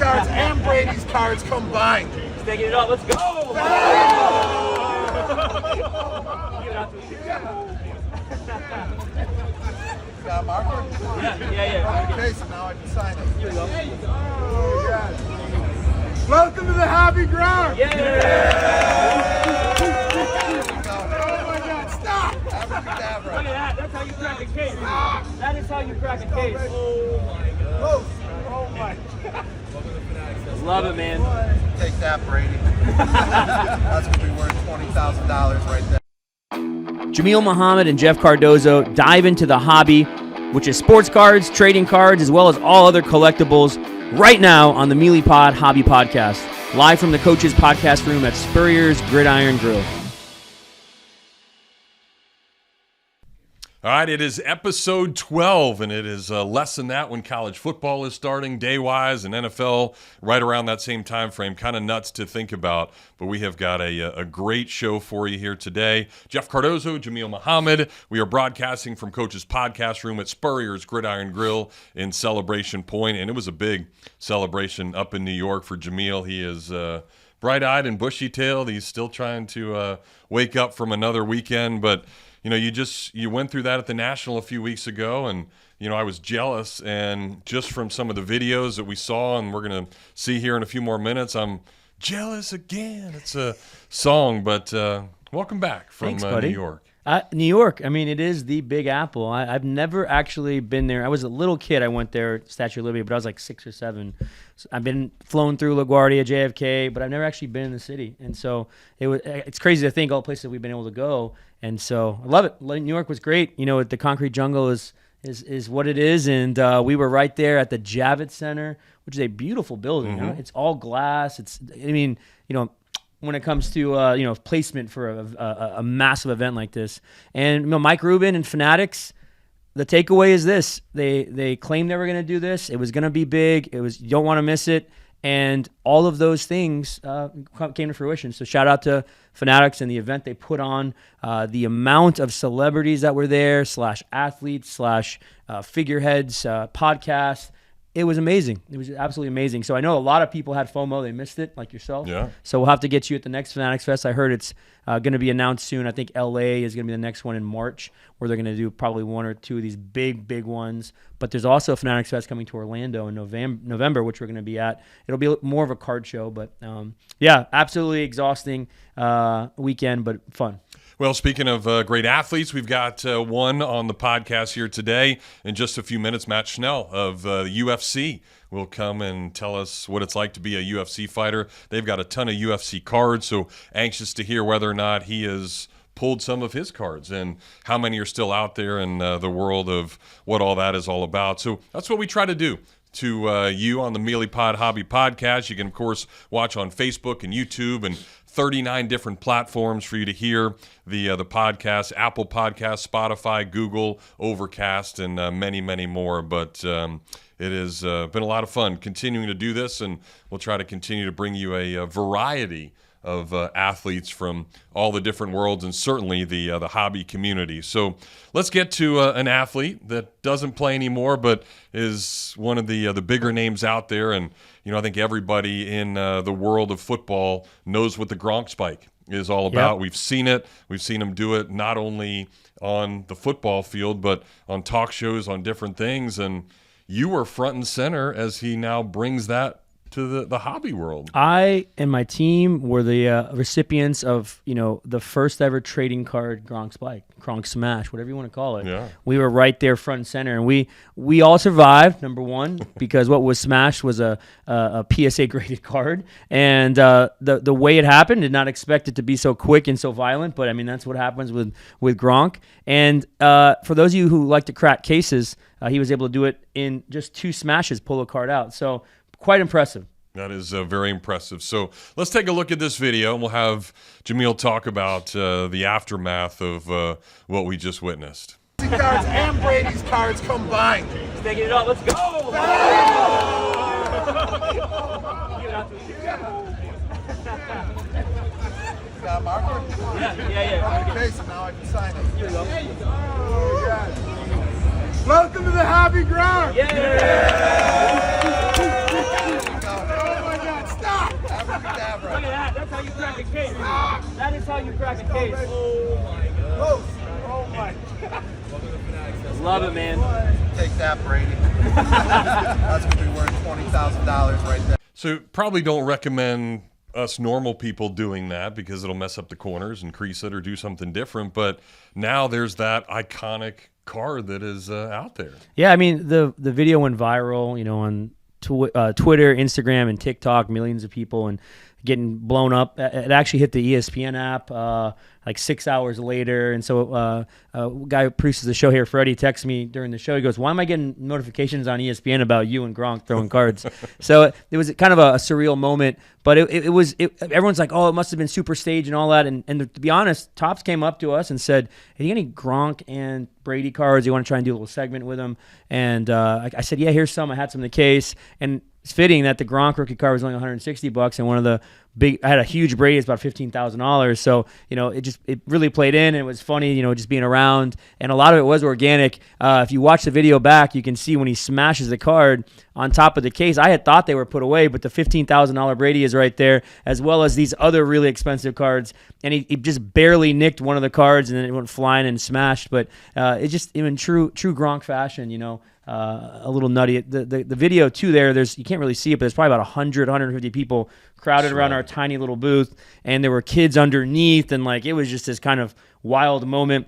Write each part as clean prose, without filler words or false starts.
cards and Brady's cards combined. He's taking it off. Let's go! Got a marker? Yeah. Okay, so now I can sign it. Here we go. Oh, God. Welcome to the happy ground! Yeah! Oh my God, stop! Abracadabra. Look at that. That's how you crack a case. That is how you crack a case. Oh my God. Love it, man. Take that, Brady. That's going to be worth $20,000 right there. Jameel Muhammad and Jeff Cardozo dive into the hobby, which is sports cards, trading cards, as well as all other collectibles, right now on the Meelypod Hobby Podcast, live from the Coach's Podcast Room at Spurrier's Gridiron Grill. All right, it is episode 12, and it is less than that when college football is starting day-wise, and NFL right around that same time frame. Kind of nuts to think about, but we have got a great show for you here today. Jeff Cardozo, Jameel Muhammad. We are broadcasting from Coach's Podcast Room at Spurrier's Gridiron Grill in Celebration Point, and it was a big celebration up in New York for Jameel. He is bright-eyed and bushy-tailed. He's still trying to wake up from another weekend, but you know, you went through that at the National a few weeks ago, and you know, I was jealous, and just from some of the videos that we saw and we're going to see here in a few more minutes, I'm jealous again. It's a song, but welcome back from New York. New York, I mean, it is the Big Apple. I've never actually been there. I was a little kid. I went there, Statue of Liberty, but I was like 6 or 7. So I've been flown through LaGuardia, JFK, but I've never actually been in the city. And so it's crazy to think all the places that we've been able to go. And so I love it. New York was great. You know, the concrete jungle is what it is. And we were right there at the Javits Center, which is a beautiful building. Mm-hmm. You know? It's all glass. When it comes to placement for a massive event like this. And Mike Rubin and Fanatics, the takeaway is this: they claimed they were going to do this. It was going to be big. You don't want to miss it, and all of those things came to fruition. So shout out to Fanatics and the event they put on, the amount of celebrities that were there, /athletes, figureheads, podcasts. It was amazing. It was absolutely amazing. So I know a lot of people had FOMO. They missed it, like yourself. Yeah. So we'll have to get you at the next Fanatics Fest. I heard it's going to be announced soon. I think LA is going to be the next one in March, where they're going to do probably 1 or 2 of these big ones. But there's also a Fanatics Fest coming to Orlando in November, which we're going to be at. It'll be more of a card show. But, yeah, absolutely exhausting weekend, but fun. Well, speaking of great athletes, we've got one on the podcast here today. In just a few minutes, Matt Schnell of UFC will come and tell us what it's like to be a UFC fighter. They've got a ton of UFC cards, so anxious to hear whether or not he has pulled some of his cards and how many are still out there in the world of what all that is all about. So that's what we try to do to you on the Meelypod Hobby Podcast. You can, of course, watch on Facebook and YouTube and 39 different platforms for you to hear the podcast: Apple Podcasts, Spotify, Google, Overcast, and many, many more. But it has been a lot of fun continuing to do this, and we'll try to continue to bring you a variety of athletes from all the different worlds, and certainly the hobby community. So let's get to an athlete that doesn't play anymore, but is one of the bigger names out there. And you know, I think everybody in the world of football knows what the Gronk spike is all about. Yep. We've seen it. We've seen him do it not only on the football field, but on talk shows, on different things. And you were front and center as he now brings that to the hobby world. I and my team were the recipients of, the first ever trading card Gronk Spike, Gronk Smash, whatever you want to call it. Yeah. We were right there front and center, and we all survived, number one, because what was smashed was a PSA graded card, and the way it happened, did not expect it to be so quick and so violent, but I mean, that's what happens with Gronk. And for those of you who like to crack cases, he was able to do it in just 2 smashes, pull a card out. So quite impressive. That is very impressive. So let's take a look at this video, and we'll have Jameel talk about the aftermath of what we just witnessed. Cards and Brady's cards combined. He's taking it off. Let's go! Got a marker? Yeah. Okay, so now I can sign it. Here we go. Oh, God. Welcome to the happy ground! Yeah! how you crack a case. That is how you crack a case. Oh my God. Love it, man. Take that, Brady. That's going to be worth $20,000 right there. So probably don't recommend us normal people doing that because it'll mess up the corners and crease it or do something different. But now there's that iconic card that is out there. Yeah, I mean the video went viral, on Twitter, Instagram, and TikTok. Millions of people and getting blown up. It actually hit the ESPN app like 6 hours later. And so a guy who produces the show here, Freddie, texts me during the show. He goes, "Why am I getting notifications on ESPN about you and Gronk throwing cards?" So it was kind of a surreal moment. But everyone's like, "Oh, it must have been super staged and all that." And to be honest, Topps came up to us and said, "Hey, you got any Gronk and Brady cards? You want to try and do a little segment with them?" And I said, "Yeah, here's some." I had some in the case. And it's fitting that the Gronk rookie card was only $160, and one of the I had a huge Brady. It's about $15,000. So it really played in, and it was funny. Just being around, and a lot of it was organic. If you watch the video back, you can see when he smashes the card on top of the case. I had thought they were put away, but the $15,000 Brady is right there, as well as these other really expensive cards. And he just barely nicked one of the cards, and then it went flying and smashed. But it just in true Gronk fashion, a little nutty. The video too there, you can't really see it, but there's probably about 150 people crowded around our tiny little booth, and there were kids underneath, and it was just this kind of wild moment.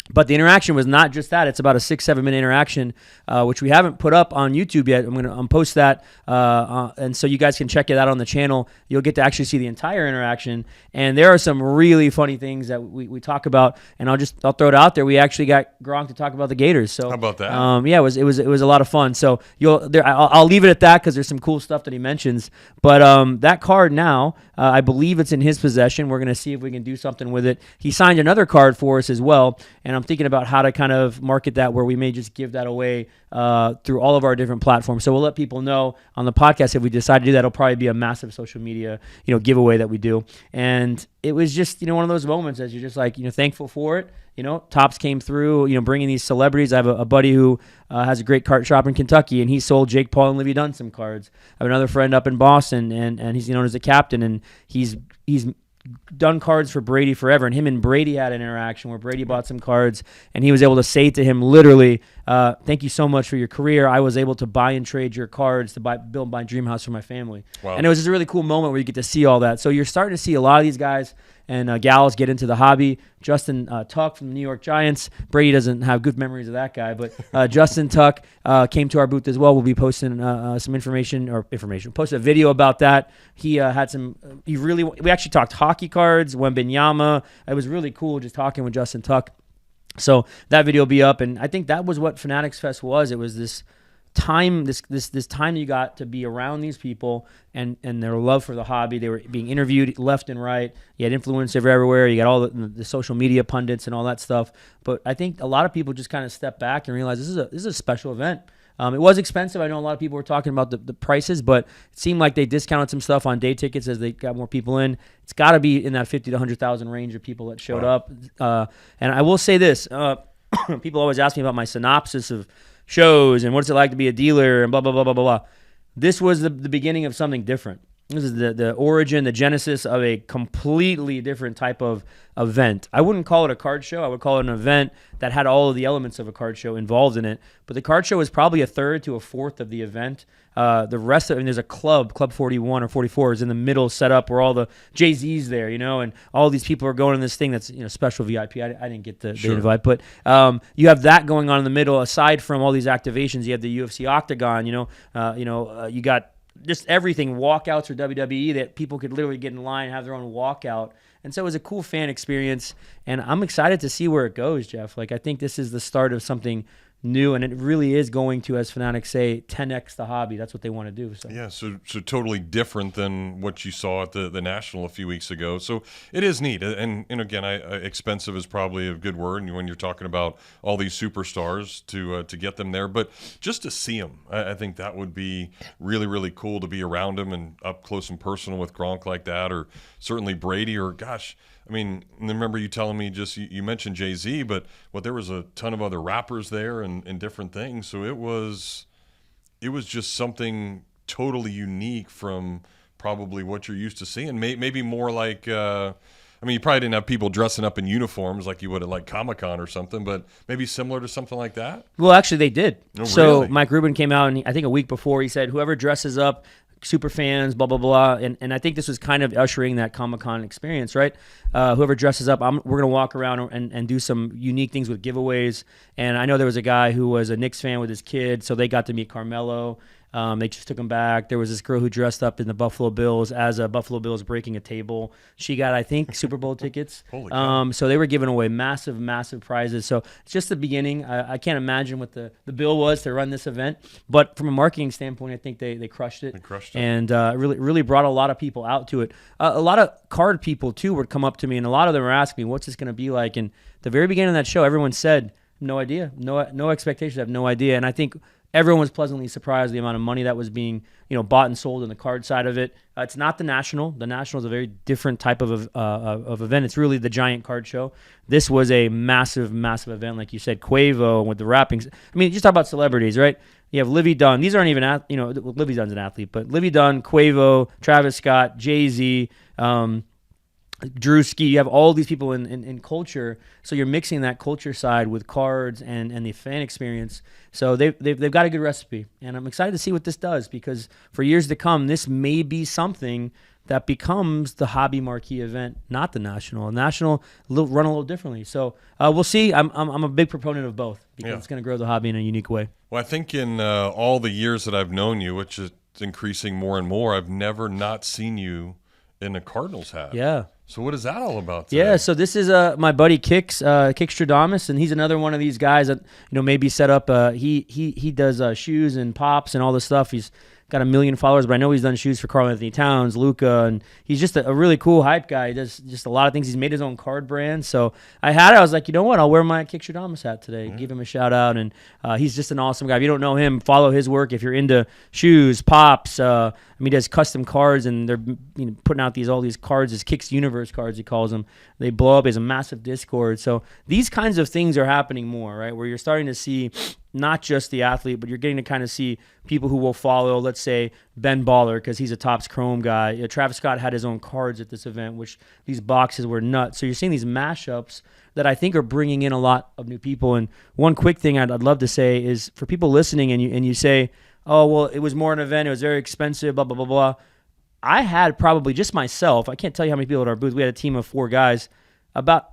But the interaction was not just that. It's about a 6-7 minute interaction, which we haven't put up on YouTube yet. I'm going to post that, and so you guys can check it out on the channel. You'll get to actually see the entire interaction, and there are some really funny things that we talk about. And I'll throw it out there. We actually got Gronk to talk about the Gators. So how about that? Yeah, it was a lot of fun. So I'll leave it at that because there's some cool stuff that he mentions. But that card now, I believe it's in his possession. We're going to see if we can do something with it. He signed another card for us as well, and I'm thinking about how to kind of market that where we may just give that away through all of our different platforms. So we'll let people know on the podcast if we decide to do that. It'll probably be a massive social media, giveaway that we do. And it was just, one of those moments as you're just like, thankful for it. Topps came through, bringing these celebrities. I have a buddy who has a great cart shop in Kentucky, and he sold Jake Paul and Livy Dunn some cards. I have another friend up in Boston, and he's known as a captain, and he's done cards for Brady forever, and him and Brady had an interaction where Brady bought some cards, and he was able to say to him literally, "Thank you so much for your career. I was able to buy and trade your cards to build my dream house for my family." Wow. And it was just a really cool moment where you get to see all that. So you're starting to see a lot of these guys and gals get into the hobby. Justin Tuck from the New York Giants. Brady doesn't have good memories of that guy, but Justin Tuck came to our booth as well. We'll be posting some information. Post a video about that. He had some. We actually talked hockey cards, Wembenyama. It was really cool just talking with Justin Tuck. So that video will be up, and I think that was what Fanatics Fest was. It was this time, this time you got to be around these people and their love for the hobby. They were being interviewed left and right. You had influencers everywhere. You got all the social media pundits and all that stuff. But I think a lot of people just kind of stepped back and realized this is a special event. It was expensive. I know a lot of people were talking about the prices, but it seemed like they discounted some stuff on day tickets as they got more people in. It's got to be in that 50 to 100,000 range of people that showed up. And I will say this. People always ask me about my synopsis of shows and what's it like to be a dealer and blah, blah, blah, blah, blah, blah. This was the beginning of something different. This is the origin, the genesis of a completely different type of event. I wouldn't call it a card show. I would call it an event that had all of the elements of a card show involved in it. But the card show is probably a third to a fourth of the event. The rest of it, there's a Club 41 or 44 is in the middle set up where all the Jay-Z's there, and all these people are going in this thing that's special VIP. I didn't get the invite, but you have that going on in the middle. Aside from all these activations, you have the UFC Octagon. You got just everything, walkouts for WWE that people could literally get in line and have their own walkout. And so it was a cool fan experience, and I'm excited to see where it goes, Jeff. I think this is the start of something new, and it really is going to, as Fanatics say, 10x the hobby. That's what they want to do. So yeah, so totally different than what you saw at the National a few weeks ago. So it is neat, and again, expensive is probably a good word when you're talking about all these superstars to get them there. But just to see them, I think that would be really, really cool to be around them and up close and personal with Gronk like that, or certainly Brady, or gosh. I mean, remember you telling me you mentioned Jay-Z, but there was a ton of other rappers there and different things. So it was just something totally unique from probably what you're used to seeing. Maybe more like, I mean, you probably didn't have people dressing up in uniforms like you would at like Comic-Con or something, but maybe similar to something like that? Well, actually, they did. Oh, So really? Mike Rubin came out, and I think a week before, he said, whoever dresses up, super fans, blah, blah, blah. And I think this was kind of ushering that Comic-Con experience, right? Whoever dresses up, we're going to walk around and do some unique things with giveaways. And I know there was a guy who was a Knicks fan with his kid, so they got to meet Carmelo. They just took him back. There was this girl who dressed up in the Buffalo Bills as a Buffalo Bills breaking a table. She got, I think, Super Bowl tickets. Holy cow. So they were giving away massive, massive prizes. So it's just the beginning. I can't imagine what the bill was to run this event. But from a marketing standpoint, I think they crushed it. They crushed it. And really brought a lot of people out to it. A lot of card people, too, would come up to me, and a lot of them were asking me, what's this going to be like? And the very beginning of that show, everyone said, no idea. No expectations. I have no idea. And I think everyone was pleasantly surprised the amount of money that was being, bought and sold on the card side of it. It's not the National. The National is a very different type of event. It's really the giant card show. This was a massive, massive event, like you said. Quavo with the wrappings. I mean, just talk about celebrities, right? You have Livy Dunn. These aren't even, Livy Dunn's an athlete, but Livy Dunn, Quavo, Travis Scott, Jay-Z, Drewski. You have all these people in culture, so you're mixing that culture side with cards and the fan experience. So they've got a good recipe, and I'm excited to see what this does, because for years to come, this may be something that becomes the hobby marquee event, not the National. The National run a little differently. So we'll see. I'm a big proponent of both, because it's going to grow the hobby in a unique way. Well, I think in all the years that I've known you, which is increasing more and more, I've never not seen you in a Cardinals hat. Yeah. So what is that all about today? Yeah, so this is my buddy Kix Stradamus, and he's another one of these guys that maybe set up. He does shoes and pops and all this stuff. He's got 1 million followers, but I know he's done shoes for Karl Anthony Towns, Luca, and he's just a really cool hype guy. He does just a lot of things. He's made his own card brand. So I was like, you know what? I'll wear my Kix Stradamus hat today. Give him a shout out, and he's just an awesome guy. If you don't know him, follow his work. If you're into shoes, pops, he does custom cards, and they're putting out all these cards, his Kix Universe cards, he calls them. They blow up. He has a massive Discord. So these kinds of things are happening more, right? Where you're starting to see not just the athlete, but you're getting to kind of see people who will follow, let's say, Ben Baller, because he's a Topps Chrome guy. Travis Scott had his own cards at this event, which these boxes were nuts. So you're seeing these mashups that I think are bringing in a lot of new people. And one quick thing I'd love to say is, for people listening, and you say, oh, well, it was more an event, it was very expensive, blah, blah, blah, blah. I had probably just myself, I can't tell you how many people at our booth, we had a team of 4 guys, about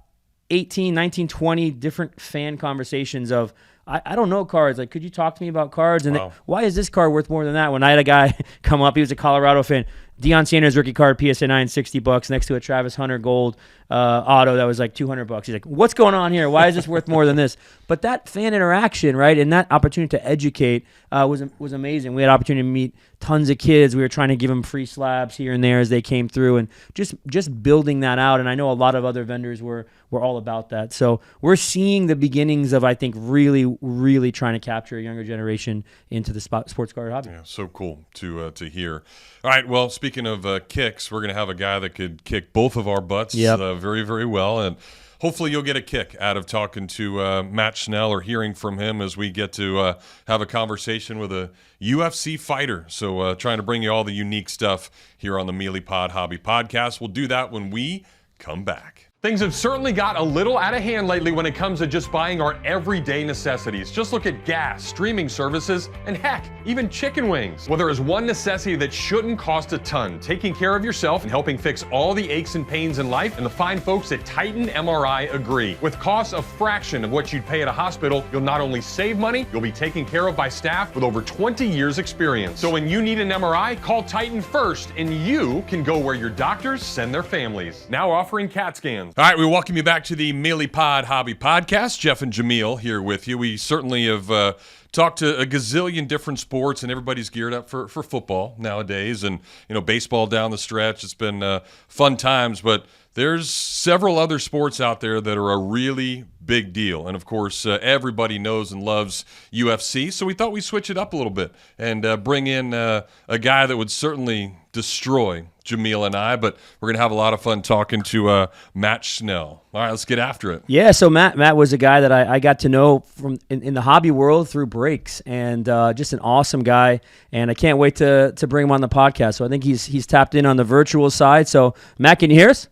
18, 19, 20 different fan conversations of, I don't know cards. Like, could you talk to me about cards? And Wow. why is this card worth more than that? When I had a guy come up, he was a Colorado fan. Deion Sanders rookie card, PSA 9, $60 next to a Travis Hunter gold auto that was like $200. He's like, what's going on here? Why is this worth more than this? But that fan interaction, right, and that opportunity to educate was amazing. We had opportunity to meet tons of kids. We were trying to give them free slabs here and there as they came through, and just building that out. And I know a lot of other vendors were all about that. So we're seeing the beginnings of, I think, really, really trying to capture a younger generation into the sports card hobby. Yeah, so cool to hear. All right, well, speaking of kicks, we're going to have a guy that could kick both of our butts very, very well, and hopefully you'll get a kick out of talking to Matt Schnell or hearing from him as we get to have a conversation with a UFC fighter. So trying to bring you all the unique stuff here on the Meelypod Hobby Podcast. We'll do that when we come back. Things have certainly got a little out of hand lately when it comes to just buying our everyday necessities. Just look at gas, streaming services, and heck, even chicken wings. Well, there is one necessity that shouldn't cost a ton: taking care of yourself and helping fix all the aches and pains in life, and the fine folks at Titan MRI agree. With costs a fraction of what you'd pay at a hospital, you'll not only save money, you'll be taken care of by staff with over 20 years experience. So when you need an MRI, call Titan first, and you can go where your doctors send their families. Now offering CAT scans. All right, we welcome you back to the Meelypod Hobby Podcast. Jeff and Jameel here with you. We certainly have talked to a gazillion different sports, and everybody's geared up for football nowadays, and baseball down the stretch. It's been fun times, but there's several other sports out there that are a really big deal. And, of course, everybody knows and loves UFC. So we thought we'd switch it up a little bit and bring in a guy that would certainly destroy Jameel and I. But we're going to have a lot of fun talking to Matt Schnell. All right, let's get after it. Yeah, so Matt was a guy that I got to know from in the hobby world through breaks, and just an awesome guy. And I can't wait to bring him on the podcast. So I think he's tapped in on the virtual side. So, Matt, can you hear us?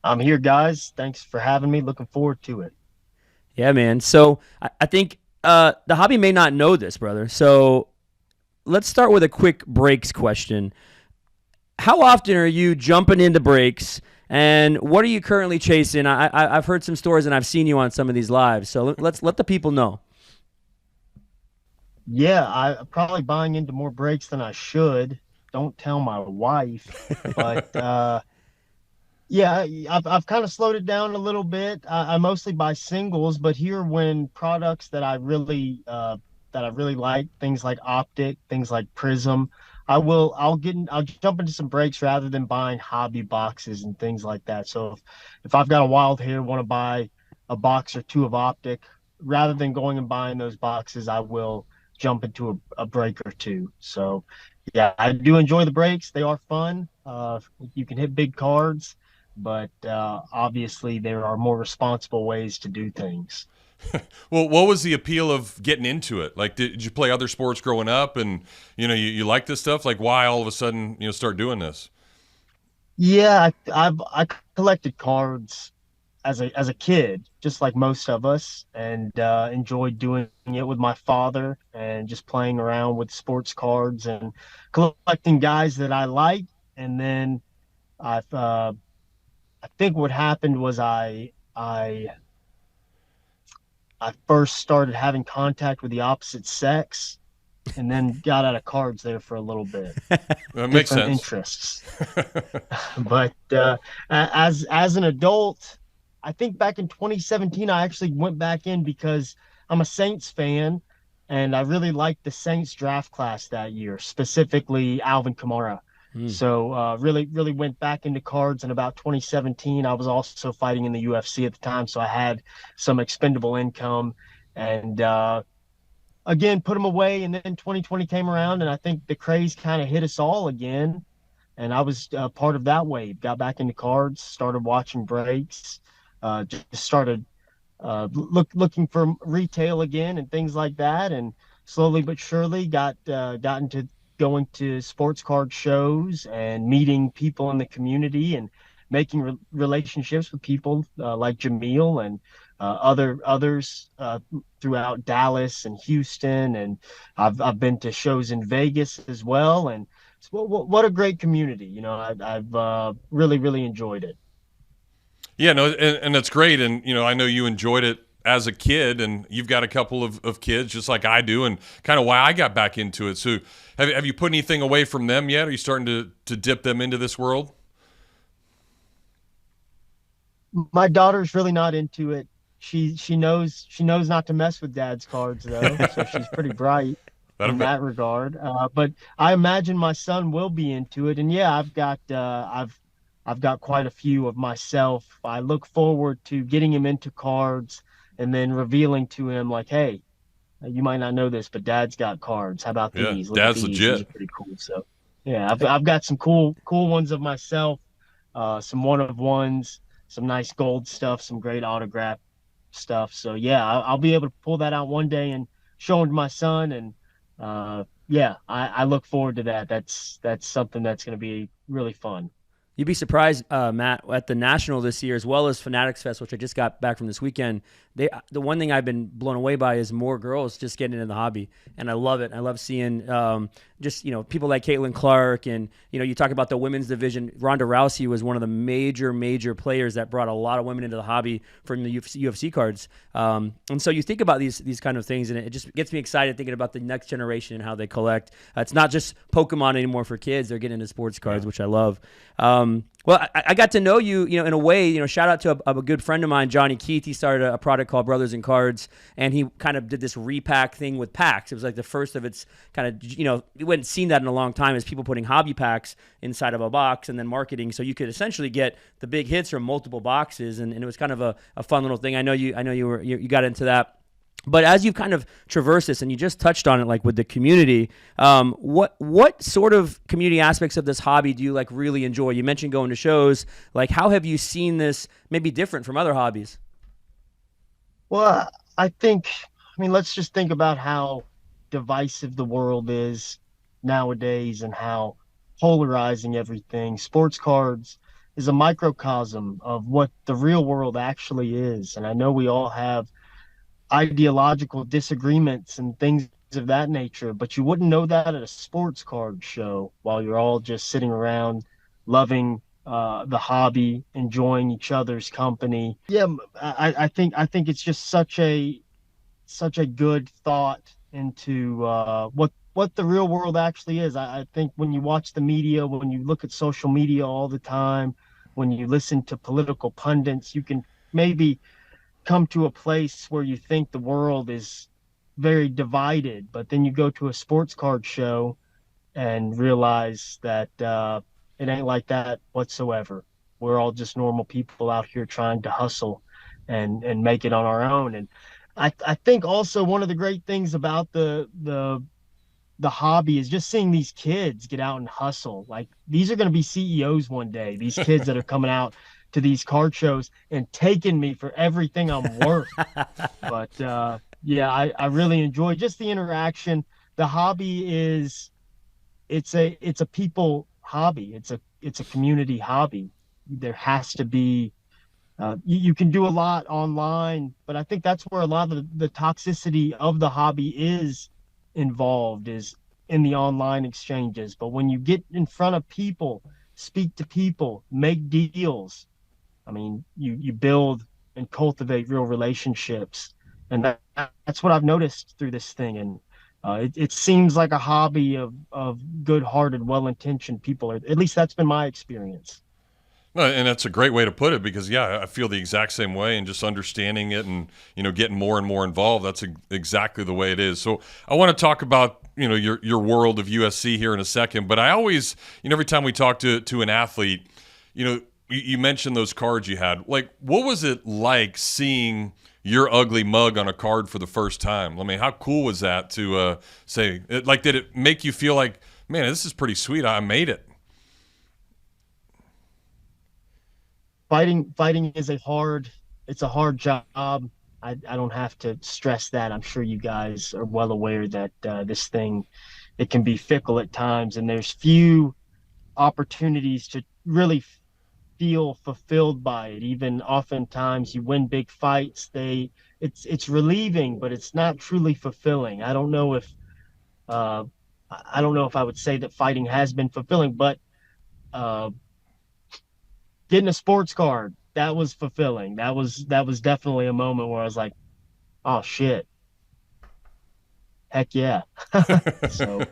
I'm here, guys. Thanks for having me. Looking forward to it. Yeah, man. So I think the hobby may not know this, brother. So let's start with a quick breaks question. How often are you jumping into breaks, and what are you currently chasing? I've heard some stories, and I've seen you on some of these lives. So let's let the people know. Yeah, I'm probably buying into more breaks than I should. Don't tell my wife. But yeah, I've kind of slowed it down a little bit. I mostly buy singles, but here when products that I really like, things like Optic, things like Prism, I'll jump into some breaks rather than buying hobby boxes and things like that. So if I've got a wild hair, want to buy a box or two of Optic, rather than going and buying those boxes, I will jump into a break or two. So yeah, I do enjoy the breaks. They are fun. You can hit big cards, but obviously there are more responsible ways to do things. Well, what was the appeal of getting into it? Like, did you play other sports growing up, and you like this stuff? Like, why all of a sudden start doing this? Yeah, I collected cards as a kid, just like most of us, and enjoyed doing it with my father and just playing around with sports cards and collecting guys that I liked. And then I think what happened was I first started having contact with the opposite sex, and then got out of cards there for a little bit. That makes sense. Interests. But as an adult, I think back in 2017, I actually went back in because I'm a Saints fan, and I really liked the Saints draft class that year, specifically Alvin Kamara. So really went back into cards in about 2017. I was also fighting in the UFC at the time, so I had some expendable income, and again put them away. And then 2020 came around, and I think the craze kind of hit us all again, and I was part of that wave. Got back into cards, started watching breaks, just started looking for retail again and things like that, and slowly but surely got into going to sports card shows and meeting people in the community and making relationships with people like Jameel and others throughout Dallas and Houston. And I've been to shows in Vegas as well. And what a great community. I've really enjoyed it. Yeah, no, and that's great. And, I know you enjoyed it as a kid, and you've got a couple of kids just like I do, and kind of why I got back into it. So have you put anything away from them yet? Are you starting to dip them into this world? My daughter's really not into it. She knows not to mess with Dad's cards though, so she's pretty bright in that regard. But I imagine my son will be into it, and yeah, I've got quite a few of myself. I look forward to getting him into cards and then revealing to him, like, hey, you might not know this, but Dad's got cards. How about these? Yeah, Dad's legit. These are pretty cool. So, yeah, I've got some cool ones of myself, some one-of-ones, some nice gold stuff, some great autograph stuff. So, yeah, I'll be able to pull that out one day and show him to my son. And, yeah, I look forward to that. That's something that's going to be really fun. You'd be surprised, Matt, at the National this year, as well as Fanatics Fest, which I just got back from this weekend. The one thing I've been blown away by is more girls just getting into the hobby, and I love it. I love seeing just people like Caitlin Clark, and you talk about the women's division. Ronda Rousey was one of the major players that brought a lot of women into the hobby from the UFC cards. And so you think about these kind of things, and it just gets me excited thinking about the next generation and how they collect. It's not just Pokemon anymore for kids; they're getting into sports cards, which I love. Well, I got to know you, in a way, shout out to a good friend of mine, Johnny Keith. He started a product called Brothers in Cards, and he kind of did this repack thing with packs. It was like the first of its kind of, we hadn't seen that in a long time, is people putting hobby packs inside of a box and then marketing. So you could essentially get the big hits from multiple boxes, and it was kind of a fun little thing. I know you got into that. But as you've kind of traversed this, and you just touched on it, like with the community, what sort of community aspects of this hobby do you like really enjoy? You mentioned going to shows. Like, how have you seen this maybe different from other hobbies? Well, let's just think about how divisive the world is nowadays and how polarizing everything. Sports cards is a microcosm of what the real world actually is. And I know we all have ideological disagreements and things of that nature, but you wouldn't know that at a sports card show while you're all just sitting around loving the hobby, enjoying each other's company. Yeah, I think it's just such a good thought into what the real world actually is. I think when you watch the media, when you look at social media all the time, when you listen to political pundits, you can maybe come to a place where you think the world is very divided, but then you go to a sports card show and realize that it ain't like that whatsoever. We're all just normal people out here trying to hustle and make it on our own. And I think also one of the great things about the hobby is just seeing these kids get out and hustle. Like, these are going to be CEOs one day, these kids that are coming out to these card shows and taking me for everything I'm worth. But I really enjoy just the interaction. The hobby it's a people hobby. It's a community hobby. There has to be you can do a lot online, but I think that's where a lot of the toxicity of the hobby is involved, is in the online exchanges. But when you get in front of people, speak to people, make deals, I mean, you build and cultivate real relationships. And that's what I've noticed through this thing. And it seems like a hobby of good-hearted, well-intentioned people. Or at least that's been my experience. No, and that's a great way to put it, because, I feel the exact same way, and just understanding it and, getting more and more involved, that's exactly the way it is. So I want to talk about, your world of USC here in a second. But I always, every time we talk to an athlete, you mentioned those cards you had. Like, what was it like seeing your ugly mug on a card for the first time? I mean, how cool was that to say? Did it make you feel like, man, this is pretty sweet, I made it? Fighting is a hard job. I don't have to stress that. I'm sure you guys are well aware that this thing, it can be fickle at times, and there's few opportunities to really feel fulfilled by it. Even oftentimes you win big fights, it's relieving, but it's not truly fulfilling. I don't know if I would say that fighting has been fulfilling, but getting a sports card, that was fulfilling. That was definitely a moment where I was like, oh shit, heck yeah. So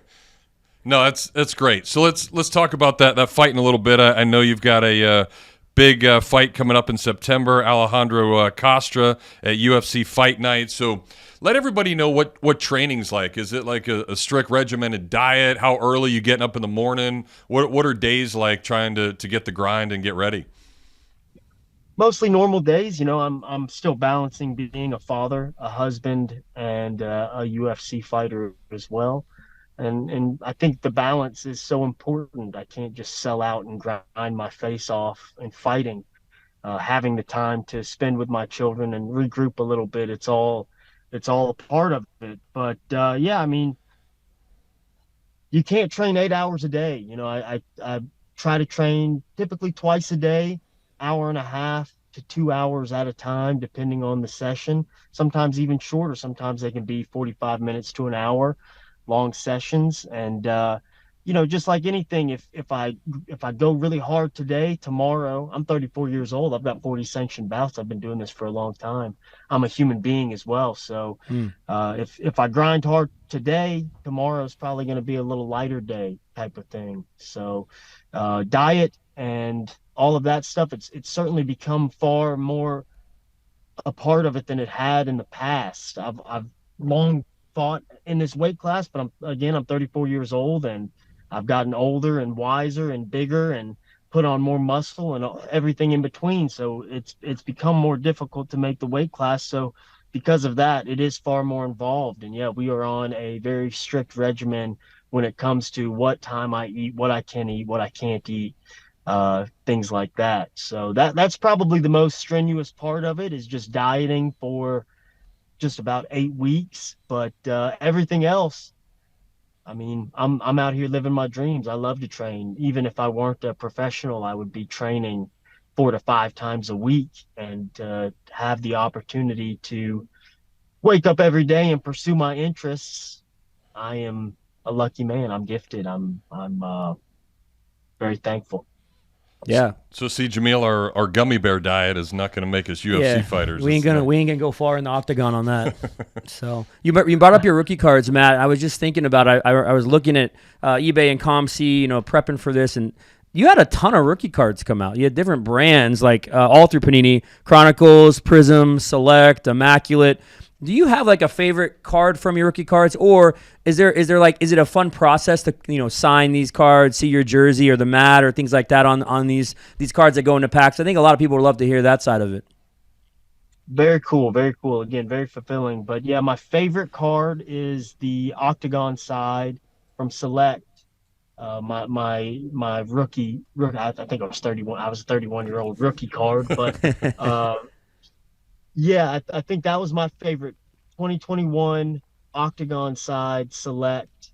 no, that's great. So let's talk about that fight in a little bit. I know you've got a big fight coming up in September, Alejandro Costra at UFC Fight Night. So let everybody know what training's like. Is it like a strict regimented diet? How early you getting up in the morning? What are days like trying to get the grind and get ready? Mostly normal days. I'm still balancing being a father, a husband, and a UFC fighter as well. And I think the balance is so important. I can't just sell out and grind my face off in fighting. Having the time to spend with my children and regroup a little bit, it's all a part of it. But I mean, you can't train 8 hours a day. I try to train typically twice a day, hour and a half to 2 hours at a time, depending on the session. Sometimes even shorter. Sometimes they can be 45 minutes to an hour long sessions. And just like anything, if I go really hard today, tomorrow, I'm 34 years old, I've got 40 sanctioned bouts, I've been doing this for a long time. I'm a human being as well. So if I grind hard today, tomorrow's probably going to be a little lighter day type of thing. So diet and all of that stuff, it's certainly become far more a part of it than it had in the past. I've long fought in this weight class, but I'm 34 years old, and I've gotten older and wiser and bigger and put on more muscle and everything in between. So it's become more difficult to make the weight class. So because of that, it is far more involved. And yeah, we are on a very strict regimen when it comes to what time I eat, what I can eat, what I can't eat, things like that. So that's probably the most strenuous part of it, is just dieting for just about 8 weeks. But everything else, I mean, I'm out here living my dreams. I love to train. Even if I weren't a professional, I would be training 4 to 5 times a week, and have the opportunity to wake up every day and pursue my interests. I am a lucky man. I'm gifted. I'm very thankful. Yeah. So see, Jameel, our gummy bear diet is not going to make us UFC fighters. We ain't gonna go far in the octagon on that. So you brought up your rookie cards, Matt. I was just thinking about I was looking at eBay and ComC, prepping for this, and you had a ton of rookie cards come out. You had different brands, like all through Panini: Chronicles, Prism, Select, Immaculate. Do you have like a favorite card from your rookie cards, or is it a fun process to sign these cards, see your jersey or the mat or things like that on these cards that go into packs? I think a lot of people would love to hear that side of it. Very cool, very cool. Again, very fulfilling. But yeah, my favorite card is the Octagon side from Select. My rookie. I think I was 31. I was a 31-year-old rookie card, but yeah, I think that was my favorite. 2021 Octagon side Select.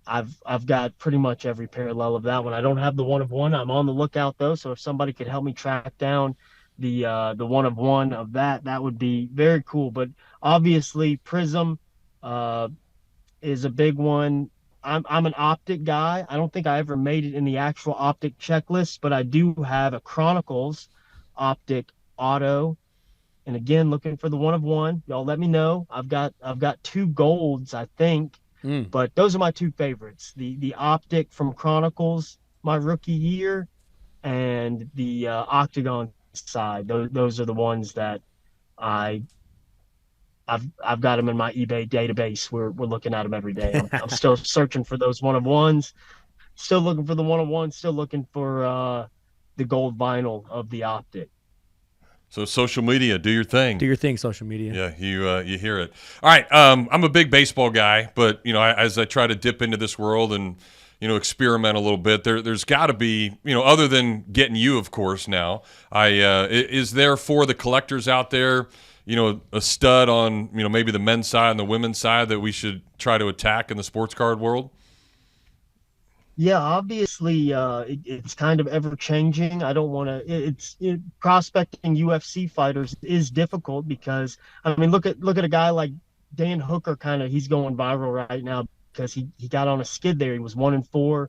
I've got pretty much every parallel of that one. I don't have the 1/1. I'm on the lookout though, so if somebody could help me track down the 1/1 of that would be very cool. But obviously Prism is a big one. I'm an optic guy. I don't think I ever made it in the actual optic checklist, but I do have a Chronicles optic auto. And again, looking for the 1/1. Y'all let me know. I've got 2 golds, I think. But those are my 2 favorites. The optic from Chronicles, my rookie year, and the Octagon side. Those are the ones that I've got them in my eBay database. We're looking at them every day. I'm still searching for those 1/1s. Still looking for the 1/1. Still looking for the gold vinyl of the optic. So social media, do your thing. Do your thing, social media. Yeah, you hear it. All right, I'm a big baseball guy, but as I try to dip into this world and experiment a little bit, there's got to be other than getting you, of course. Now, is there for the collectors out there, a stud on maybe the men's side and the women's side that we should try to attack in the sports card world? Yeah, obviously, it's kind of ever changing. I don't want to. Prospecting UFC fighters is difficult because I mean, look at a guy like Dan Hooker. He's going viral right now because he got on a skid there. He was 1-4,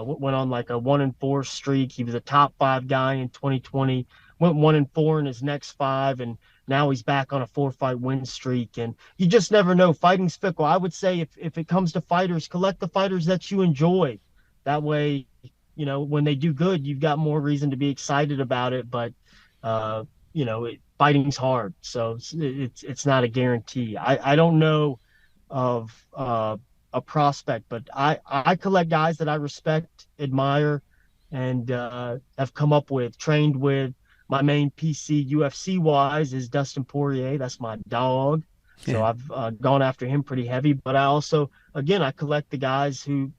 went on like a 1-4 streak. He was a top 5 guy in 2020. Went 1-4 in his next 5, and now he's back on a 4-fight win streak. And you just never know. Fighting's fickle. I would say if it comes to fighters, collect the fighters that you enjoy. That way, when they do good, you've got more reason to be excited about it. But, fighting's hard. So it's not a guarantee. I don't know of a prospect, but I collect guys that I respect, admire, and have come up with, trained with. My main PC UFC wise is Dustin Poirier. That's my dog. Yeah. So I've gone after him pretty heavy. But I also, again, I collect the guys who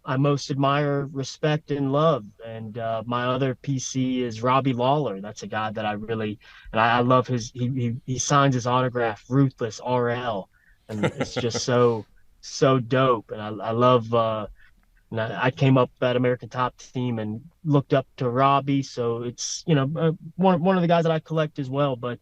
I most admire, respect, and love. And my other PC is Robbie Lawler. That's a guy that I really, and I love he signs his autograph, Ruthless RL. And it's just so dope. And I love, and I came up that American Top Team and looked up to Robbie. So it's, one of the guys that I collect as well. But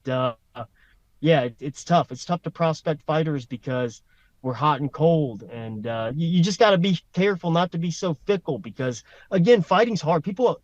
yeah, it's tough. It's tough to prospect fighters because we're hot and cold, and you just got to be careful not to be so fickle because, again, fighting's hard. People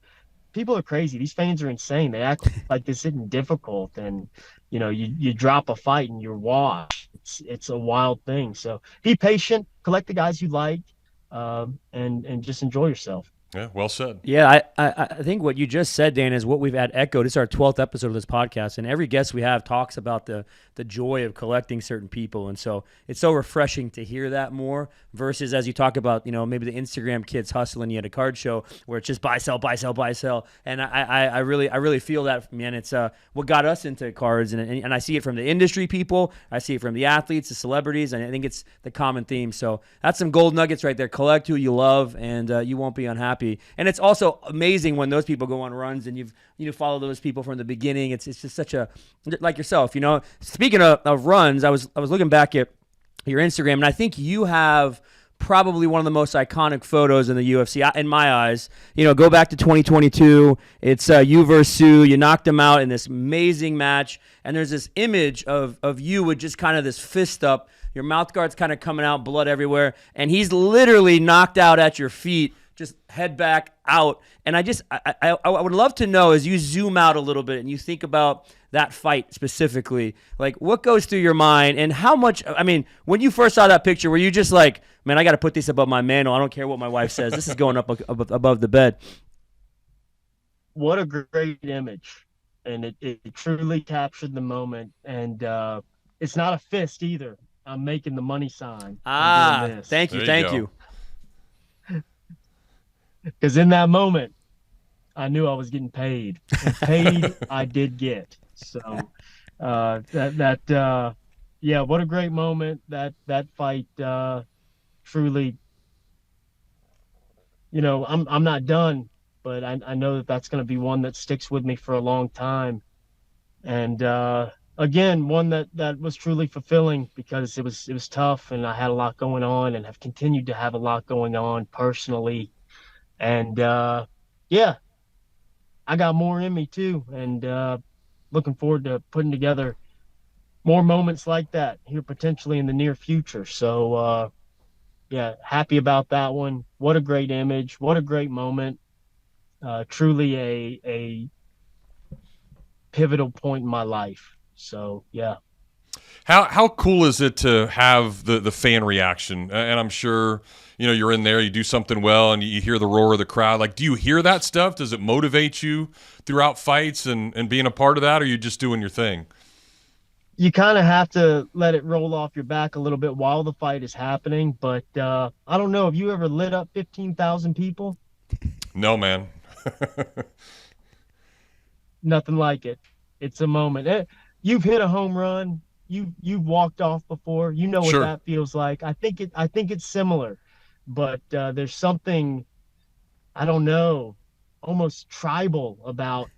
are crazy. These fans are insane. They act like this isn't difficult, and you drop a fight and you're washed. It's a wild thing. So be patient, collect the guys you like, and just enjoy yourself. Yeah, well said. Yeah, I think what you just said, Dan, is what we've had echoed. It's our 12th episode of this podcast, and every guest we have talks about the joy of collecting certain people, and so it's so refreshing to hear that more versus as you talk about, maybe the Instagram kids hustling you at a card show where it's just buy, sell, buy, sell, buy, sell, and I really feel that, man. It's what got us into cards, and I see it from the industry people, I see it from the athletes, the celebrities, and I think it's the common theme. So that's some gold nuggets right there. Collect who you love, and you won't be unhappy. And it's also amazing when those people go on runs and you follow those people from the beginning. It's just such a, like yourself, Speaking of runs, I was looking back at your Instagram, and I think you have probably one of the most iconic photos in the UFC in my eyes. Go back to 2022. It's you versus Sue. You knocked him out in this amazing match, and there's this image of you with just kind of this fist up. Your mouth guard's kind of coming out, blood everywhere, and he's literally knocked out at your feet. Just head back out. And I would love to know, as you zoom out a little bit and you think about that fight specifically, like what goes through your mind and how much, when you first saw that picture, were you just like, man, I got to put this above my mantle. I don't care what my wife says. This is going up above the bed. What a great image. And it truly captured the moment. And it's not a fist either. I'm making the money sign. Thank you. There you go. Because in that moment, I knew I was getting paid. And paid, I did get. So what a great moment. That fight truly, I'm not done, but I know that's going to be one that sticks with me for a long time. And again, one that was truly fulfilling because it was tough and I had a lot going on and have continued to have a lot going on personally. And I got more in me too, and looking forward to putting together more moments like that here potentially in the near future. So happy about that one. What a great image, what a great moment. Truly a pivotal point in my life. So yeah. How cool is it to have the fan reaction? And I'm sure, you're in there, you do something well, and you hear the roar of the crowd. Like, do you hear that stuff? Does it motivate you throughout fights and being a part of that, or are you just doing your thing? You kind of have to let it roll off your back a little bit while the fight is happening. But I don't know. Have you ever lit up 15,000 people? No, man. Nothing like it. It's a moment. You've hit a home run. You've walked off before. You know what Sure. that feels like. I think it's similar, but there's something, I don't know, almost tribal about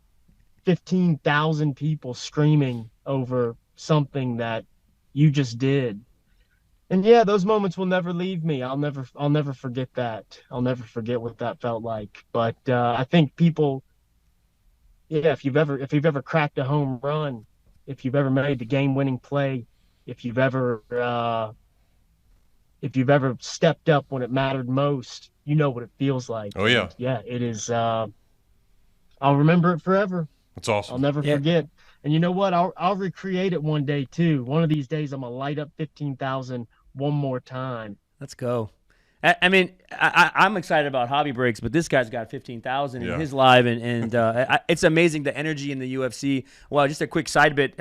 15,000 people screaming over something that you just did. And yeah, those moments will never leave me. I'll never forget that. I'll never forget what that felt like. But I think people, if you've ever cracked a home run, if you've ever made the game-winning play, if you've ever stepped up when it mattered most, you know what it feels like. Oh, yeah. And yeah, it is. I'll remember it forever. That's awesome. I'll never forget. And you know what? I'll recreate it one day too. One of these days, I'm gonna light up 15,000 one more time. Let's go. I'm excited about Hobby Breaks, but this guy's got 15,000 in his live, and it's amazing the energy in the UFC. Well, just a quick side bit.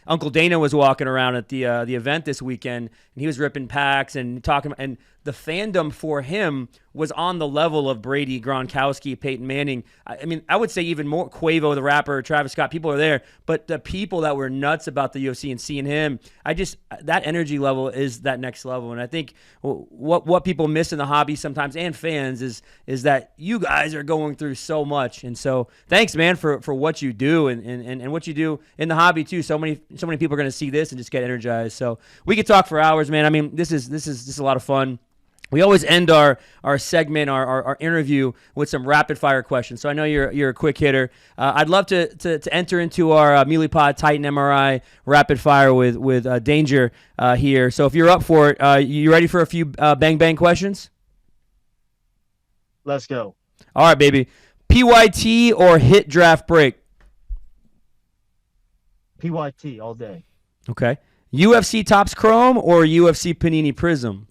Uncle Dana was walking around at the event this weekend, and he was ripping packs and talking, and the fandom for him was on the level of Brady, Gronkowski, Peyton Manning. I would say even more. Quavo, the rapper, Travis Scott, people are there, but the people that were nuts about the UFC and seeing him, that energy level is that next level. And I think what people miss in the hobby sometimes, and fans, is that you guys are going through so much. And so thanks, man, for what you do and what you do in the hobby too. So many people are going to see this and just get energized. So we could talk for hours, man. This is a lot of fun. We always end our segment, our interview, with some rapid fire questions. So I know you're a quick hitter. I'd love to enter into our Meelypod Titan MRI rapid fire with Danger here. So if you're up for it, you ready for a few bang questions? Let's go. All right, baby. PYT or hit draft break? PYT all day. Okay. UFC Topps Chrome or UFC Panini Prism?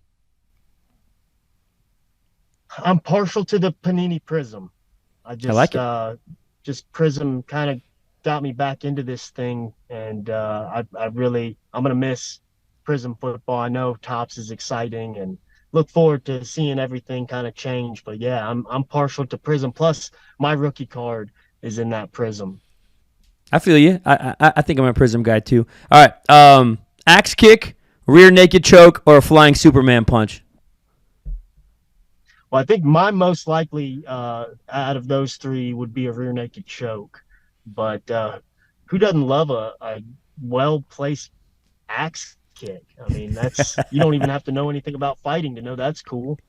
I'm partial to the Panini Prism. I like it. Just Prism kind of got me back into this thing, and I'm gonna miss Prism football. I know Tops is exciting, and look forward to seeing everything kind of change. But yeah, I'm partial to Prism. Plus, my rookie card is in that Prism. I feel you. I think I'm a Prism guy too. All right. Axe kick, rear naked choke, or a flying Superman punch? Well, I think my most likely out of those three would be a rear naked choke. But who doesn't love a well placed axe kick? I mean, that's you don't even have to know anything about fighting to know that's cool.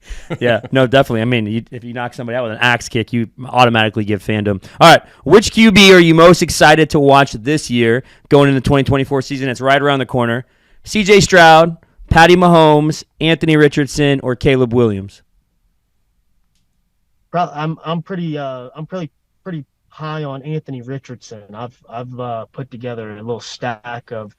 Yeah, no, definitely. I mean, if you knock somebody out with an axe kick, you automatically give fandom. All right, which QB are you most excited to watch this year going into the 2024 season? It's right around the corner. C.J. Stroud, Patty Mahomes, Anthony Richardson, or Caleb Williams? I'm pretty high on Anthony Richardson. I've put together a little stack of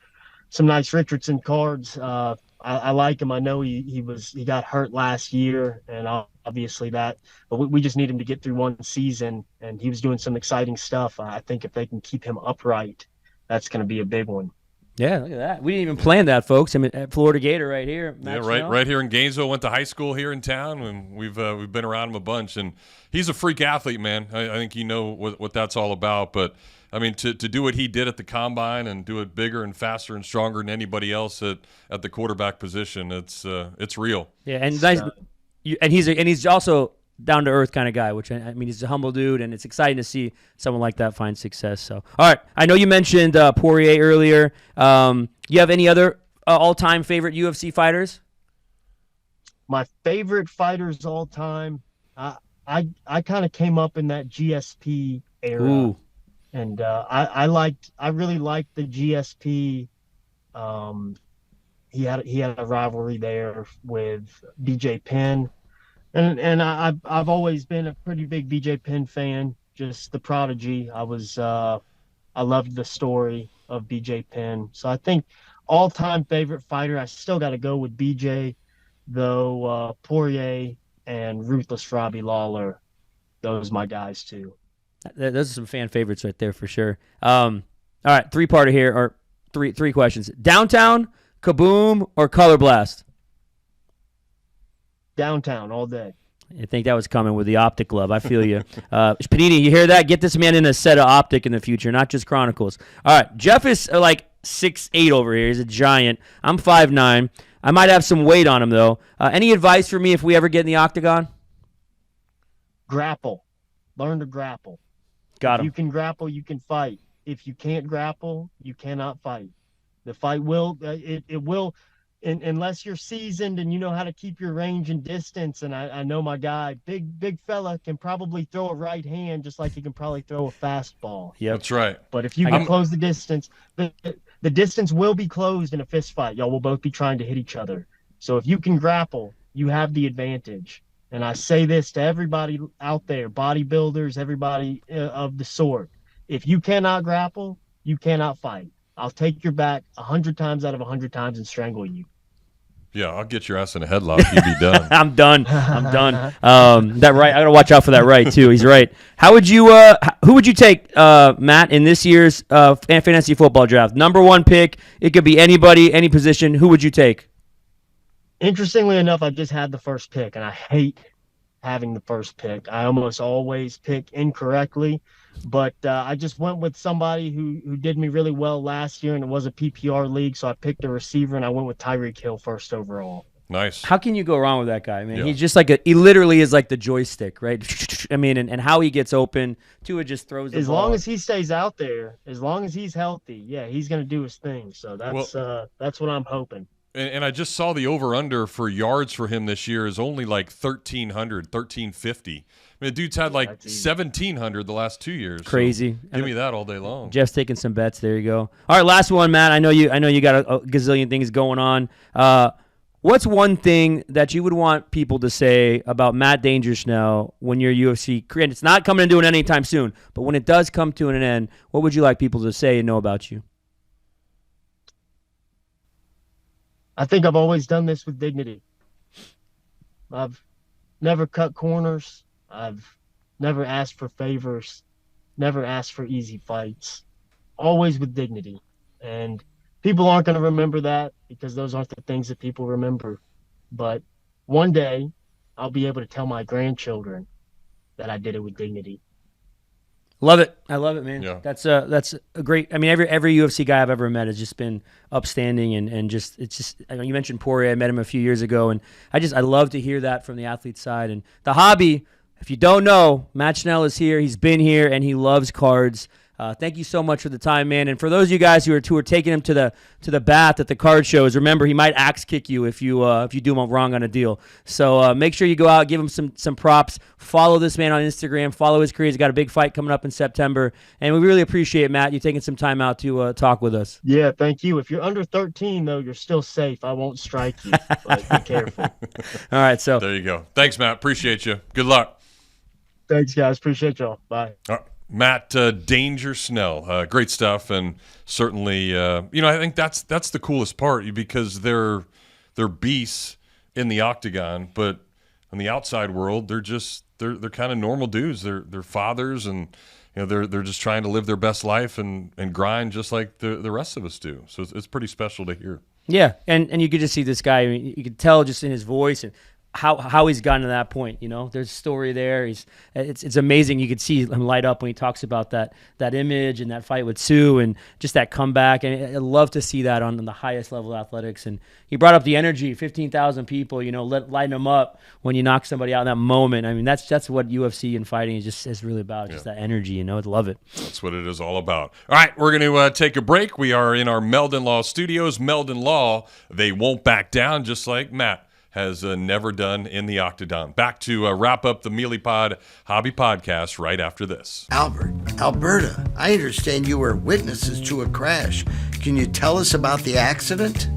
some nice Richardson cards. I like him. I know he got hurt last year, and obviously but we just need him to get through one season, and he was doing some exciting stuff. I think if they can keep him upright, that's going to be a big one. Yeah, look at that. We didn't even plan that, folks. I mean, Florida Gator right here. Matt Schnell. Right here in Gainesville. Went to high school here in town, and we've been around him a bunch. And he's a freak athlete, man. I think you know what that's all about. But I mean, to do what he did at the combine and do it bigger and faster and stronger than anybody else at the quarterback position, it's real. Yeah, and nice. And he's also down to earth kind of guy, which I mean, he's a humble dude, and it's exciting to see someone like that find success. So, all right, I know you mentioned Poirier earlier. You have any other all-time favorite UFC fighters? My favorite fighters all time, I kind of came up in that GSP era. Ooh. And I really liked the GSP. He had a rivalry there with BJ Penn. And I've always been a pretty big BJ Penn fan, just the prodigy. I loved the story of BJ Penn. So I think all-time favorite fighter, I still got to go with BJ, though Poirier and Ruthless Robbie Lawler, those are my guys too. Those are some fan favorites right there for sure. All right, three-parter here, or three questions. Downtown, Kaboom, or Color Blast? Downtown all day. I think that was coming with the Optic Glove. I feel you. Panini, you hear that? Get this man in a set of Optic in the future, not just Chronicles. All right, Jeff is like 6'8" over here. He's a giant. I'm 5'9". I might have some weight on him, though. Any advice for me if we ever get in the octagon? Grapple. Learn to grapple. Got him. If you can grapple, you can fight. If you can't grapple, you cannot fight. The fight will, it will, unless you're seasoned and you know how to keep your range and distance. And I know my guy, big fella, can probably throw a right hand just like he can probably throw a fastball. Yep. That's right. But if you can close the distance, the distance will be closed in a fist fight. Y'all will both be trying to hit each other. So if you can grapple, you have the advantage. And I say this to everybody out there, bodybuilders, everybody of the sort. If you cannot grapple, you cannot fight. I'll take your back 100 times out of 100 times and strangle you. Yeah, I'll get your ass in a headlock. You'd be done. I'm done. That right. I gotta watch out for that right too. He's right. How would you? Who would you take, Matt, in this year's fantasy football draft? Number one pick. It could be anybody, any position. Who would you take? Interestingly enough, I just had the first pick, and I hate having the first pick. I almost always pick incorrectly, but I just went with somebody who did me really well last year, and it was a PPR league, so I picked a receiver, and I went with Tyreek Hill first overall. Nice. How can you go wrong with that guy, man? Yeah. He's just like he literally is like the joystick, right? I mean, and how he gets open, Tua just throws the ball. As long as he stays out there, as long as he's healthy, yeah, he's going to do his thing. So that's what I'm hoping. And I just saw the over-under for yards for him this year is only like 1,300, 1,350. I mean, the dude's had like 1,700 the last 2 years. Crazy. So give me that all day long. Jeff's taking some bets. There you go. All right, last one, Matt. I know you got a gazillion things going on. What's one thing that you would want people to say about Matt Danger Schnell when you're UFC? And it's not coming to an end anytime soon, but when it does come to an end, what would you like people to say and know about you? I think I've always done this with dignity. never cut corners. I've never asked for favors, never asked for easy fights, always with dignity. And people aren't going to remember that because those aren't the things that people remember. But one day I'll be able to tell my grandchildren that I did it with dignity. Love it. I love it, man. Yeah. That's a great. I mean, every UFC guy I've ever met has just been upstanding and just it's just. I know you mentioned Poirier. I met him a few years ago, and I love to hear that from the athlete side and the hobby. If you don't know, Matt Schnell is here. He's been here, and he loves cards. Thank you so much for the time, man. And for those of you guys who are taking him to the bath at the card shows, remember he might axe kick you if you do him wrong on a deal. So make sure you go out, give him some props. Follow this man on Instagram. Follow his career. He's got a big fight coming up in September, and we really appreciate Matt you taking some time out to talk with us. Yeah, thank you. If you're under 13, though, you're still safe. I won't strike you, but be careful. All right, so There you go. Thanks, Matt. Appreciate you. Good luck. Thanks, guys. Appreciate y'all. Bye. Matt Danger Schnell, great stuff, and certainly, I think that's the coolest part because they're beasts in the octagon, but in the outside world, they're kind of normal dudes. They're fathers, and they're just trying to live their best life and grind just like the rest of us do. So it's pretty special to hear. yeah, and you could just see this guy. I mean, you could tell just in his voice and how he's gotten to that point. There's a story there. It's amazing. You could see him light up when he talks about that image and that fight with Sue and just that comeback. And I love to see that on the highest level of athletics. And he brought up the energy, 15,000 people, lighting them up when you knock somebody out in that moment. I mean, that's what UFC and fighting is really about, just that energy. I love it. That's what it is all about. All right, we're going to take a break. We are in our Meldon Law studios. Meldon Law, they won't back down, just like Matt has never done in the octagon. Back to wrap up the Meelypod Hobby Podcast right after this. Albert, Alberta, I understand you were witnesses to a crash. Can you tell us about the accident?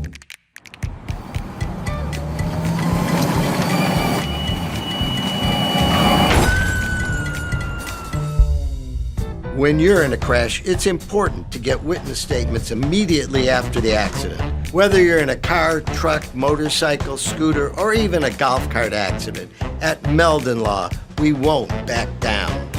When you're in a crash, it's important to get witness statements immediately after the accident. Whether you're in a car, truck, motorcycle, scooter, or even a golf cart accident, at Meldon Law, we won't back down.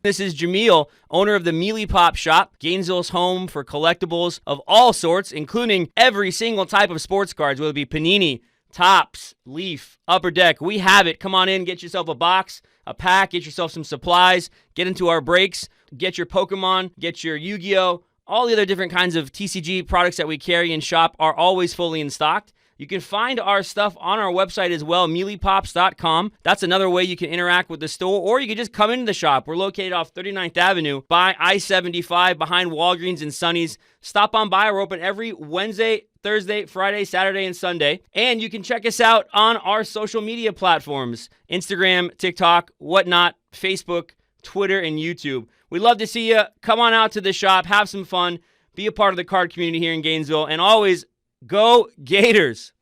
This is Jameel, owner of the Meelypop shop, Gainesville's home for collectibles of all sorts, including every single type of sports cards, whether it be Panini, Topps, Leaf, Upper Deck. We have it. Come on in, get yourself a box, a pack, get yourself some supplies, get into our breaks, get your Pokemon, get your Yu-Gi-Oh! All the other different kinds of TCG products that we carry and shop are always fully in stock. You can find our stuff on our website as well, Meelypops.com. That's another way you can interact with the store, or you can just come into the shop. We're located off 39th Avenue by I-75 behind Walgreens and Sonny's. Stop on by. We're open every Wednesday, Thursday, Friday, Saturday, and Sunday. And you can check us out on our social media platforms, Instagram, TikTok, whatnot, Facebook, Twitter, and YouTube. We'd love to see you. Come on out to the shop, have some fun, be a part of the card community here in Gainesville, and always go Gators.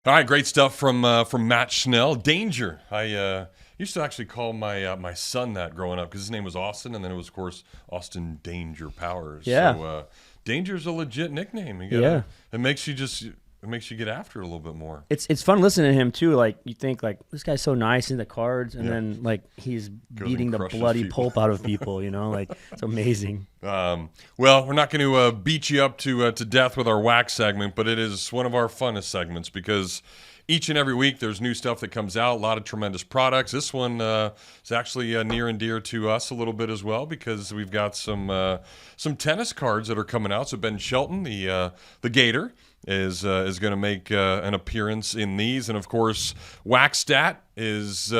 All right, great stuff from Matt Schnell. Danger. I used to actually call my son that growing up because his name was Austin, and then it was, of course, Austin Danger Powers. Yeah. So Danger's a legit nickname. It makes you get after it a little bit more. It's fun listening to him too. Like you think like this guy's so nice in the cards, and then like he's beating the bloody pulp out of people. Like it's amazing. Well, we're not going to beat you up to death with our wax segment, but it is one of our funnest segments because each and every week there's new stuff that comes out. A lot of tremendous products. This one is actually near and dear to us a little bit as well because we've got some tennis cards that are coming out. So Ben Shelton, the Gator, is going to make an appearance in these, and of course, Wax Stat is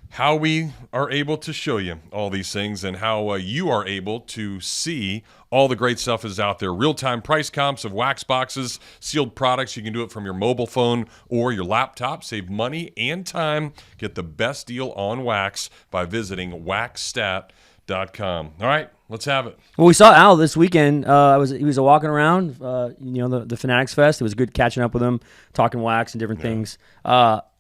how we are able to show you all these things and how you are able to see all the great stuff is out there. Real-time price comps of wax boxes, sealed products. You can do it from your mobile phone or your laptop. Save money and time. Get the best deal on wax by visiting waxstat.com. All right, let's have it. Well, we saw Al this weekend. He was walking around, the Fanatics Fest. It was good catching up with him, talking wax and different things.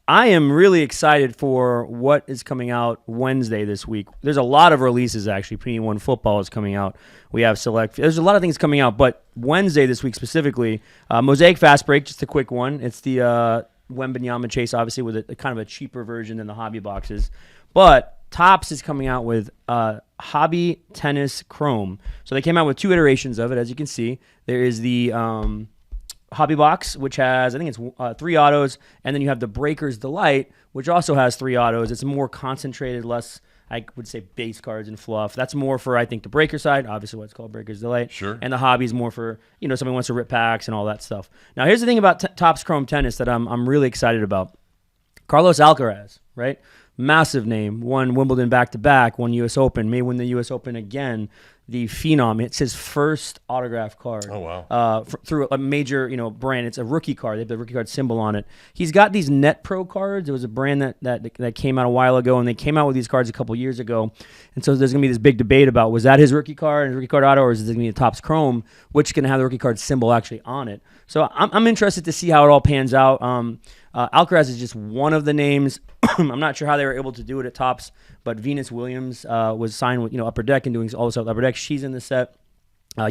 I am really excited for what is coming out Wednesday this week. There's a lot of releases, actually. Panini One Football is coming out. We have Select. There's a lot of things coming out, but Wednesday this week specifically, Mosaic Fast Break, just a quick one. It's the Wembanyama chase, obviously, with a kind of a cheaper version than the hobby boxes. But Topps is coming out with Hobby Tennis Chrome. So they came out with 2 iterations of it, as you can see. There is the hobby box, which has, I think it's 3 autos, and then you have the Breakers Delight, which also has 3 autos. It's more concentrated, less, I would say, base cards and fluff. That's more for, I think, the breaker side, obviously what's called Breakers Delight. Sure. And the hobby is more for, somebody wants to rip packs and all that stuff. Now, here's the thing about Topps Chrome Tennis that I'm really excited about. Carlos Alcaraz, right? Massive name, won Wimbledon back-to-back, won U.S. Open, may win the U.S. Open again. The Phenom, it's his first autograph card. Oh, wow. Through a major, brand. It's a rookie card. They have the rookie card symbol on it. He's got these Net Pro cards. It was a brand that came out a while ago, and they came out with these cards a couple years ago. And so there's going to be this big debate about, was that his rookie card, his rookie card auto, or is it going to be the Topps Chrome, which is going to have the rookie card symbol actually on it. So I'm interested to see how it all pans out. Alcaraz is just one of the names. I'm not sure how they were able to do it at Topps, but Venus Williams was signed with Upper Deck and doing all this stuff with Upper Deck. She's in the set.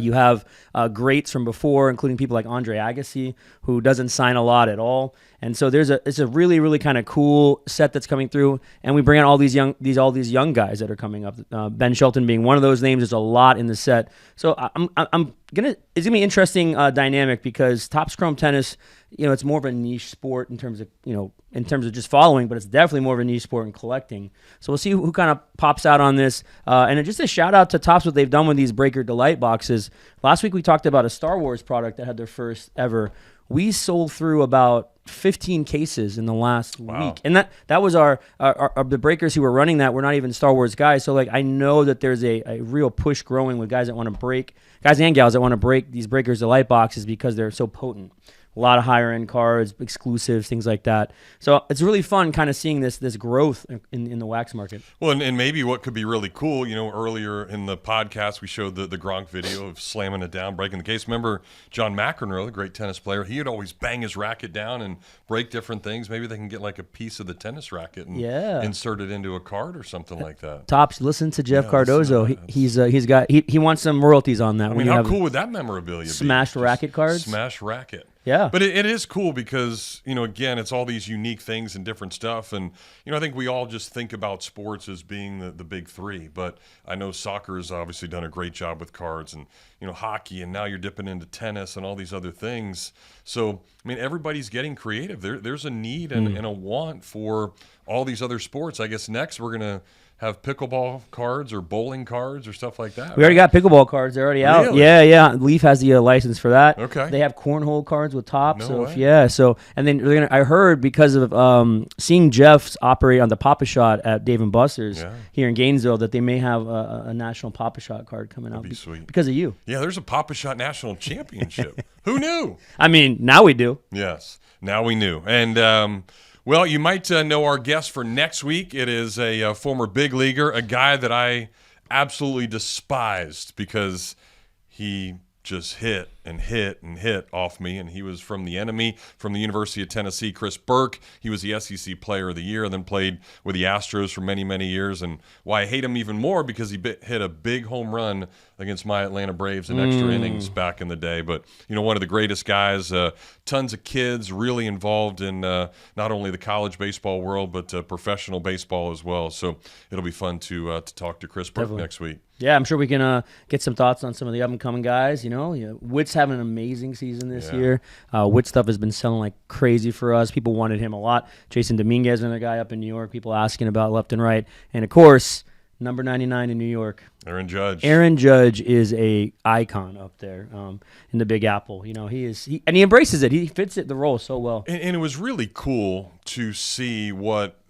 You have greats from before, including people like Andre Agassi, who doesn't sign a lot at all. And so it's a really, really kind of cool set that's coming through. And we bring out all these young guys that are coming up. Ben Shelton being one of those names. There's a lot in the set. So it's gonna be interesting dynamic, because Topps Chrome Tennis, it's more of a niche sport in terms of just following, but it's definitely more of a niche sport in collecting. So we'll see who kind of pops out on this. And just a shout out to Topps, what they've done with these Breaker Delight boxes. Last week we talked about a Star Wars product that had their first ever. We sold through about 15 cases in the last week. And that was our the breakers who were running that were not even Star Wars guys. So I know that there's a real push growing with guys that want to break, guys and gals that want to break these Breakers Delight boxes because they're so potent. A lot of higher end cards, exclusives, things like that. So it's really fun kind of seeing this growth in the wax market. Well, and maybe what could be really cool, earlier in the podcast we showed the Gronk video of slamming it down, breaking the case. Remember John McEnroe, the great tennis player, he would always bang his racket down and break different things. Maybe they can get like a piece of the tennis racket and insert it into a card or something like that. Topps, listen to Jeff Cardozo. He wants some royalties on that. I mean, how cool would that memorabilia be? Smashed racket cards? Smashed racket. Yeah. But it is cool because, again, it's all these unique things and different stuff. And, I think we all just think about sports as being the big 3. But I know soccer has obviously done a great job with cards and, hockey. And now you're dipping into tennis and all these other things. So, everybody's getting creative. There's a need and a want for all these other sports. I guess next we're going to have pickleball cards or bowling cards or stuff like that. We already got pickleball cards. They're already out. Really? Yeah. Leaf has the license for that. Okay. They have cornhole cards with Topps. No way. So and then I heard because of seeing Jeff's operate on the Pop-A-Shot at Dave & Buster's here in Gainesville, that they may have a national Pop-A-Shot card coming out. That'd be sweet. Because of you. Yeah, there's a Pop-A-Shot National Championship. Who knew? Now we do. Yes, now we knew. And well, you might know our guest for next week. It is a former big leaguer, a guy that I absolutely despised because he just hit and hit and hit off me, and he was from the enemy, from the University of Tennessee, Chris Burke. He was the SEC Player of the Year and then played with the Astros for many, many years. And why I hate him even more, because he hit a big home run against my Atlanta Braves in extra innings back in the day. But, one of the greatest guys, tons of kids really involved in not only the college baseball world, but professional baseball as well. So it'll be fun to talk to Chris Burke next week. Yeah, I'm sure we can get some thoughts on some of the up-and-coming guys. Witt's having an amazing season this year. Witt stuff has been selling like crazy for us. People wanted him a lot. Jason Dominguez, another guy up in New York, people asking about left and right. And, of course, number 99 in New York. Aaron Judge. Aaron Judge is a icon up there in the Big Apple. He embraces it. He fits the role so well. And it was really cool to see what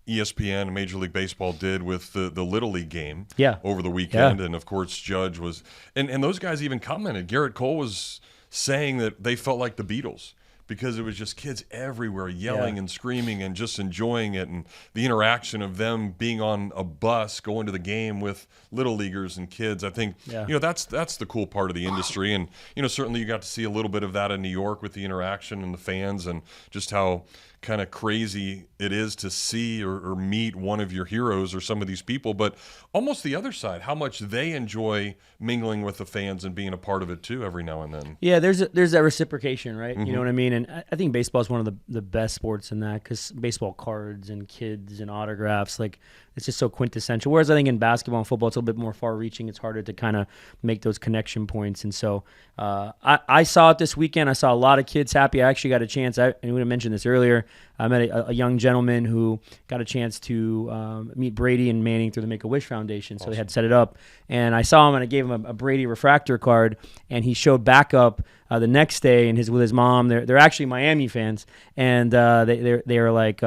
ESPN and Major League Baseball did with the Little League game over the weekend. And, of course, Judge was – and those guys even commented. Garrett Cole was saying that they felt like the Beatles because it was just kids everywhere yelling and screaming and just enjoying it, and the interaction of them being on a bus going to the game with Little Leaguers and kids. I think that's the cool part of the industry. And certainly you got to see a little bit of that in New York with the interaction and the fans and just how kind of crazy it is to see or meet one of your heroes or some of these people, but almost the other side, how much they enjoy mingling with the fans and being a part of it too every now and then. Yeah, there's that reciprocation, right? You know what I mean? And I think baseball is one of the best sports in that, because baseball cards and kids and autographs, like, it's just so quintessential. Whereas I think in basketball and football, it's a little bit more far-reaching. It's harder to kind of make those connection points. And so I saw it this weekend. I saw a lot of kids happy. I actually got a chance. And we mentioned this earlier. I met a young gentleman who got a chance to meet Brady and Manning through the Make-A-Wish Foundation. So they had set it up. And I saw him, and I gave him a Brady refractor card, and he showed back up the next day and with his mom. They're actually Miami fans, and they were like,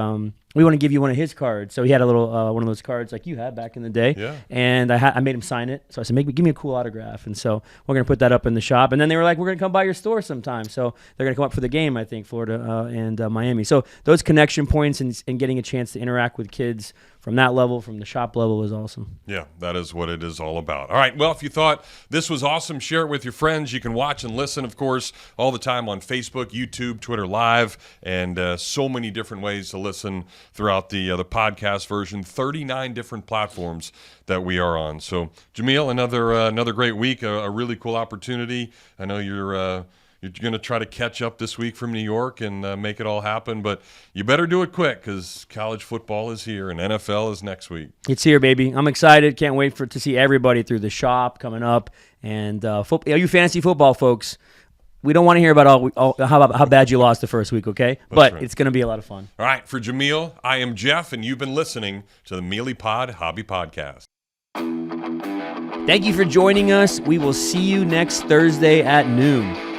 we want to give you one of his cards. So he had a little one of those cards like you had back in the day. Yeah. And I made him sign it. So I said, give me a cool autograph. And so we're going to put that up in the shop. And then they were like, we're going to come by your store sometime. So they're going to come up for the game, I think, Florida and Miami. So those connection points and getting a chance to interact with kids from that level, from the shop level, is awesome. Yeah, that is what it is all about. All right, well, if you thought this was awesome, share it with your friends. You can watch and listen, of course, all the time on Facebook, YouTube, Twitter Live, and so many different ways to listen throughout the podcast version. 39 different platforms that we are on. So, Jameel, another great week, a really cool opportunity. I know you're going to try to catch up this week from New York and make it all happen, but you better do it quick, because college football is here and NFL is next week. It's here, baby. I'm excited. Can't wait to see everybody through the shop coming up. And you fantasy football folks, we don't want to hear about how bad you lost the first week, okay? But right. It's going to be a lot of fun. All right, for Jameel, I am Jeff, and you've been listening to the Meelypod Hobby Podcast. Thank you for joining us. We will see you next Thursday at noon.